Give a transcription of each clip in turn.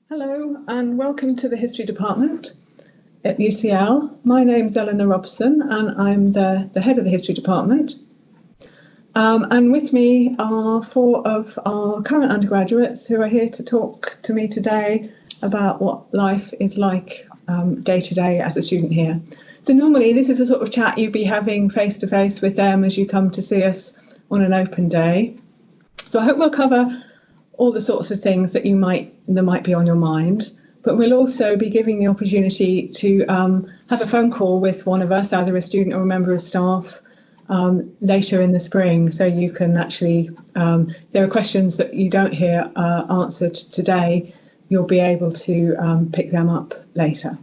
Hello and welcome to the History Department at UCL. My name's Eleanor Robson and I'm the head of the History Department. And with me are four of our current undergraduates who are here to talk to me today about what life is like day to day as a student here. So normally this is a sort of chat you'd be having face to face with them as you come to see us on an open day. So I hope we'll cover all the sorts of things that might be on your mind, but we'll also be giving the opportunity to have a phone call with one of us, either a student or a member of staff, later in the spring. So you can actually, if there are questions that you don't hear answered today, you'll be able to pick them up later.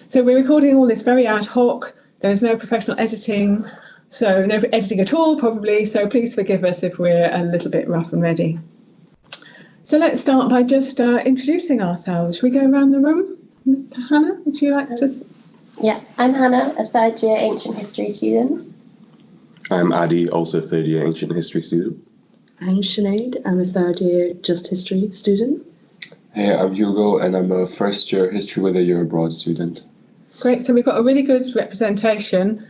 So we're recording all this very ad hoc. There is no professional editing, so no editing at all probably, so please forgive us if we're a little bit rough and ready. So let's start by just introducing ourselves. Should we go around the room? Hannah, would you like to? Yeah, I'm Hannah, a third year ancient history student. I'm Addy, also third year ancient history student. I'm Sinead, I'm a third year just history student. Hey, I'm Hugo and I'm a first year history with a year abroad student. Great, so we've got a really good representation.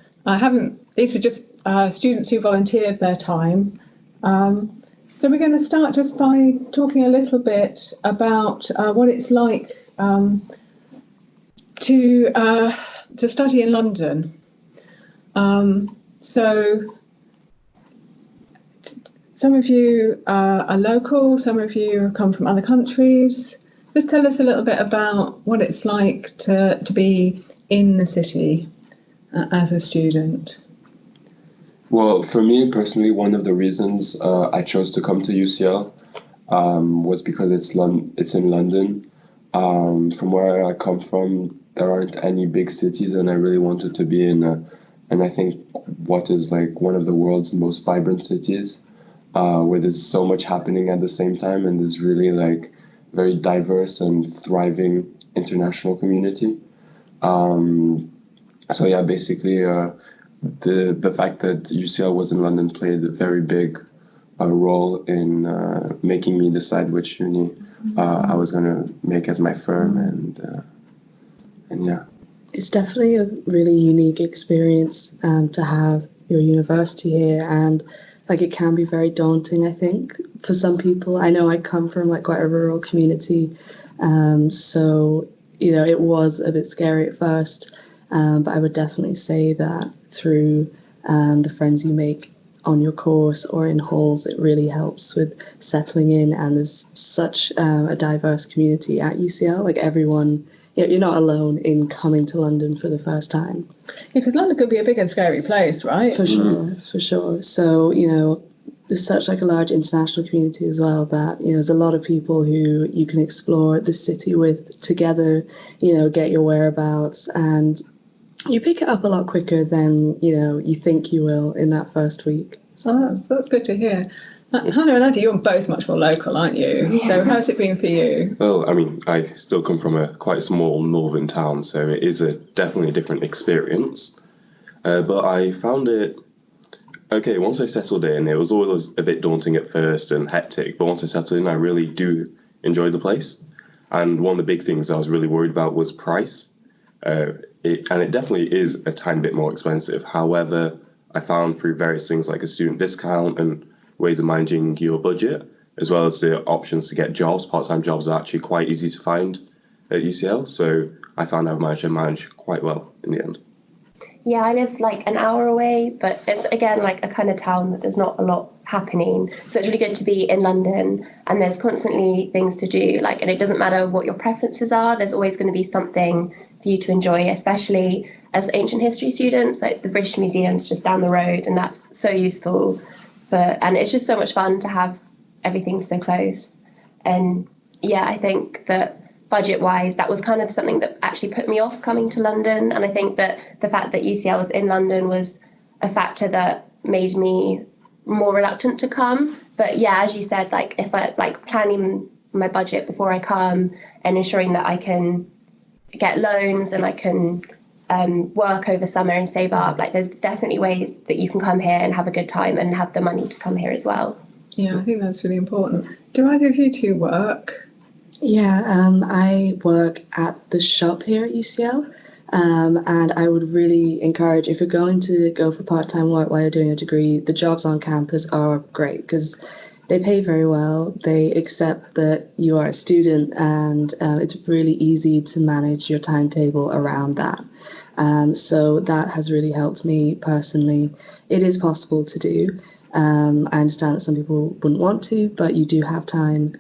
These were just students who volunteered their time. So we're going to start just by talking a little bit about what it's like to study in London. So some of you are local, some of you have come from other countries. Just tell us a little bit about what it's like to be in the city as a student. Well, for me personally, one of the reasons I chose to come to UCL was because it's in London. From where I come from, there aren't any big cities, and I really wanted to be in and I think what is like one of the world's most vibrant cities, where there's so much happening at the same time, and there's really like very diverse and thriving international community. So yeah, basically. The fact that UCL was in London played a very big role in making me decide which uni I was going to make as my firm, and yeah. It's definitely a really unique experience to have your university here, and like it can be very daunting, I think, for some people. I know I come from like quite a rural community, so you know it was a bit scary at first. But I would definitely say that through the friends you make on your course or in halls, it really helps with settling in. And there's such a diverse community at UCL. Like everyone, you're not alone in coming to London for the first time. Yeah, because London could be a big and scary place, right? For sure. So, you know, there's such like a large international community as well that, you know, there's a lot of people who you can explore the city with together, you know, get your whereabouts, and you pick it up a lot quicker than, you know, you think you will in that first week. Oh, that's good to hear. Hannah and Addy, you're both much more local, aren't you? Yeah. So how's it been for you? Well, I mean, I still come from a quite small northern town, so it is definitely a different experience. But I found it okay once I settled in. It was always a bit daunting at first and hectic, but once I settled in, I really do enjoy the place. And one of the big things I was really worried about was price. It definitely is a tiny bit more expensive. However, I found through various things like a student discount and ways of managing your budget, as well as the options to get jobs, part-time jobs are actually quite easy to find at UCL. So I found I've managed to manage quite well in the end. Yeah, I live like an hour away, but it's again like a kind of town that there's not a lot happening. So it's really good to be in London, and there's constantly things to do. Like, and it doesn't matter what your preferences are, there's always going to be something for you to enjoy, especially as ancient history students. Like the British Museum's just down the road, and that's so useful and it's just so much fun to have everything so close. And yeah, I think that budget-wise, that was kind of something that actually put me off coming to London. And I think that the fact that UCL was in London was a factor that made me more reluctant to come. But yeah, as you said, like if I like planning my budget before I come and ensuring that I can get loans and I can work over summer and save up, like there's definitely ways that you can come here and have a good time and have the money to come here as well. Yeah, I think that's really important. Do either of you two work? Yeah, I work at the shop here at UCL, and I would really encourage if you're going to go for part-time work while you're doing a degree, the jobs on campus are great because they pay very well. They accept that you are a student, and it's really easy to manage your timetable around that. So that has really helped me personally. It is possible to do. I understand that some people wouldn't want to, but you do have time,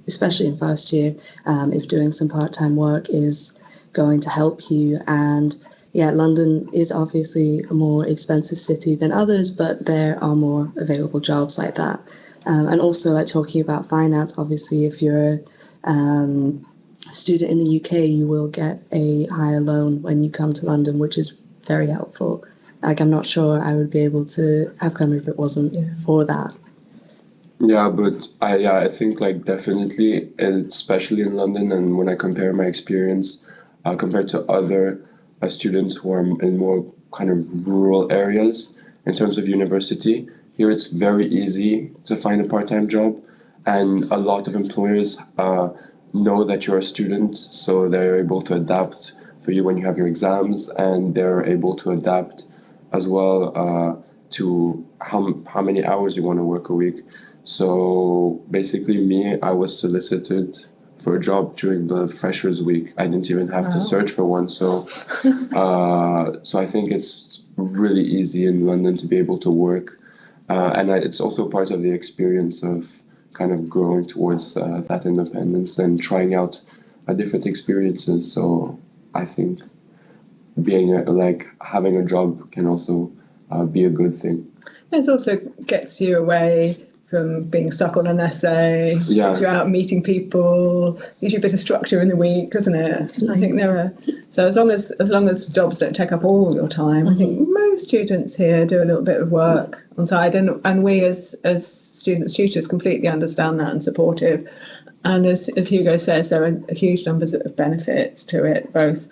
especially in first year, if doing some part-time work is going to help you. And yeah, London is obviously a more expensive city than others, but there are more available jobs like that. And also, like talking about finance, obviously, if you're a student in the UK, you will get a higher loan when you come to London, which is very helpful. Like, I'm not sure I would be able to have come if it wasn't for that. Yeah, but I think like definitely, especially in London, and when I compare my experience compared to other students who are in more kind of rural areas in terms of university, here it's very easy to find a part-time job, and a lot of employers know that you're a student, so they're able to adapt for you when you have your exams, and they're able to adapt as well to how many hours you want to work a week. So basically, I was solicited for a job during the Freshers Week. I didn't even have to search for one. So, so I think it's really easy in London to be able to work, and it's also part of the experience of kind of growing towards that independence and trying out different experiences. So I think being like having a job can also be a good thing. It also gets you away from being stuck on an essay, gets you out meeting people, gives you a bit of structure in the week, doesn't it? Definitely. I think there are, so as long as jobs don't take up all your time, I think most students here do a little bit of work on side, and we as students, tutors completely understand that and supportive. And as Hugo says, there are huge numbers of benefits to it, both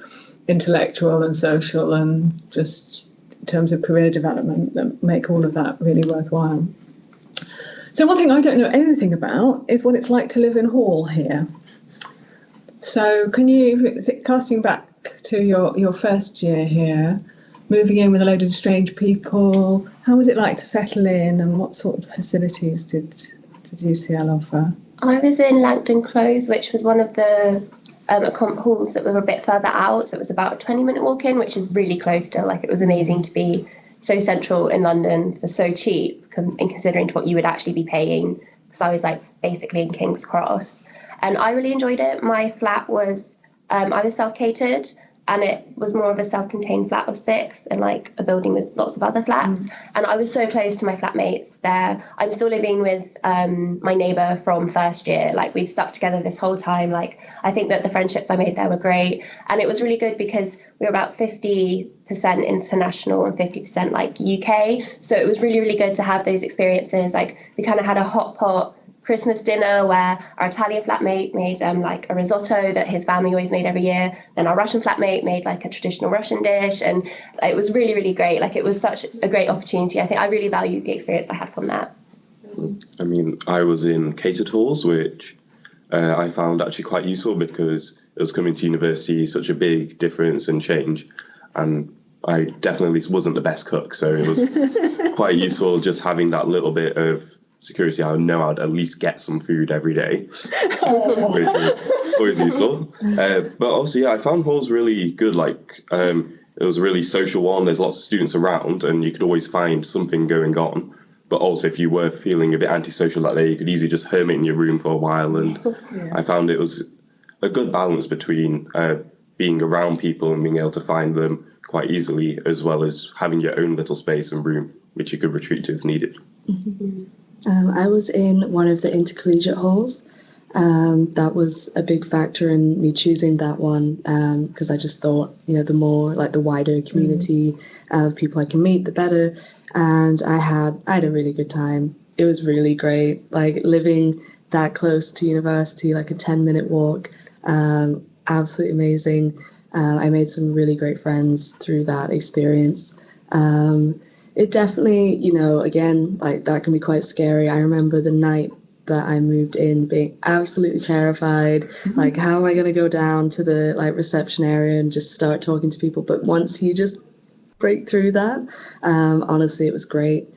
intellectual and social, and just in terms of career development, that make all of that really worthwhile. So one thing I don't know anything about is what it's like to live in hall here. So can you, casting back to your first year here, moving in with a load of strange people, how was it like to settle in, and what sort of facilities did UCL offer? I was in Langton Close, which was one of the halls that were a bit further out, so it was about a 20-minute walk in, which is really close still. Like, it was amazing to be so central in London for so cheap, in considering to what you would actually be paying, because I was like basically in King's Cross, and I really enjoyed it. My flat was I was self-catered, and it was more of a self-contained flat of 6 in like a building with lots of other flats. And I was so close to my flatmates there. I'm still living with my neighbour from first year. Like, we've stuck together this whole time. Like, I think that the friendships I made there were great, and it was really good because we were about 50% international and 50% like UK. So it was really, really good to have those experiences. Like, we kind of had a hot pot Christmas dinner where our Italian flatmate made like a risotto that his family always made every year. Then our Russian flatmate made like a traditional Russian dish, and it was really, really great. Like, it was such a great opportunity. I think I really valued the experience I had from that. I mean, I was in catered halls, which I found actually quite useful because it was coming to university, such a big difference and change, and I definitely wasn't the best cook, so it was quite useful just having that little bit of security. I know I'd at least get some food every day, which is always useful. But also, yeah, I found halls really good. Like, it was a really social one. There's lots of students around, and you could always find something going on. But also, if you were feeling a bit antisocial that day, you could easily just hermit in your room for a while. And I found it was a good balance between being around people and being able to find them quite easily, as well as having your own little space and room, which you could retreat to if needed. I was in one of the intercollegiate halls. That was a big factor in me choosing that one, because I just thought, the more like the wider community of people I can meet, the better. And I had a really good time. It was really great, like living that close to university, like a 10-minute walk. Absolutely amazing. I made some really great friends through that experience. It definitely, again, like that can be quite scary. I remember the night that I moved in being absolutely terrified. Like, how am I going to go down to the like reception area and just start talking to people? But once you just break through that, honestly, it was great.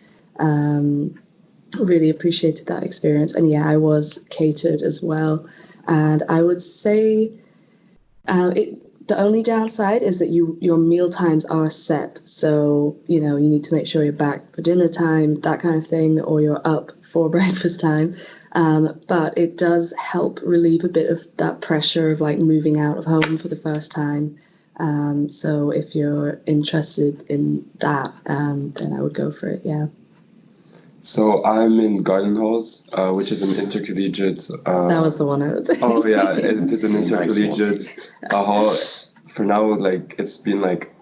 Really appreciated that experience. And yeah, I was catered as well. And I would say the only downside is that your meal times are set. So, you need to make sure you're back for dinner time, that kind of thing, or you're up for breakfast time. But it does help relieve a bit of that pressure of like moving out of home for the first time. So if you're interested in that, then I would go for it, yeah. So I'm in Garden Halls, which is an intercollegiate. That was the one I would say. Oh yeah, it is an intercollegiate hall. For now, like it's been like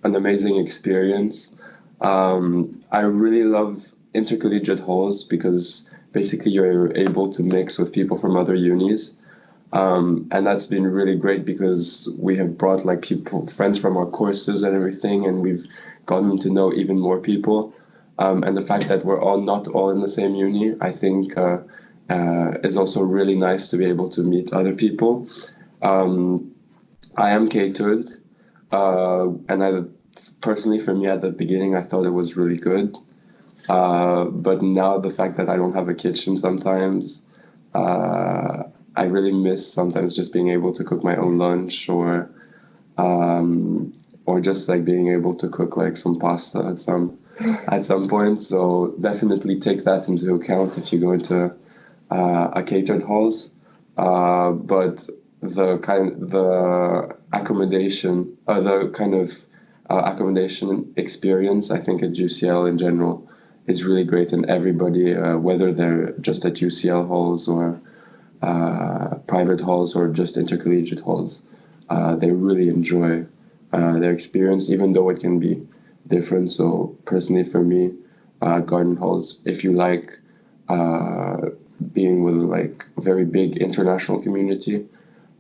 an amazing experience. I really love intercollegiate halls because basically you're able to mix with people from other unis. And that's been really great because we have brought like friends from our courses and everything, and we've gotten to know even more people. And the fact that we're not all in the same uni, I think, is also really nice to be able to meet other people. I am catered, and personally, for me at the beginning, I thought it was really good. But now the fact that I don't have a kitchen sometimes, I really miss sometimes just being able to cook my own lunch or just like being able to cook like some pasta at some point. So definitely take that into account if you go into a catered halls. But the accommodation experience, I think at UCL in general is really great, and everybody, whether they're just at UCL halls or private halls or just intercollegiate halls, they really enjoy their experience, even though it can be different. So personally for me, garden halls, if you like being with like a very big international community,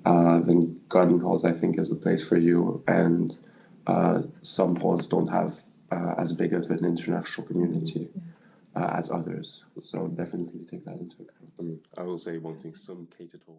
then garden halls I think is the place for you. And some halls don't have as big of an international community as others. So definitely take that into account. I will say one thing, some catered halls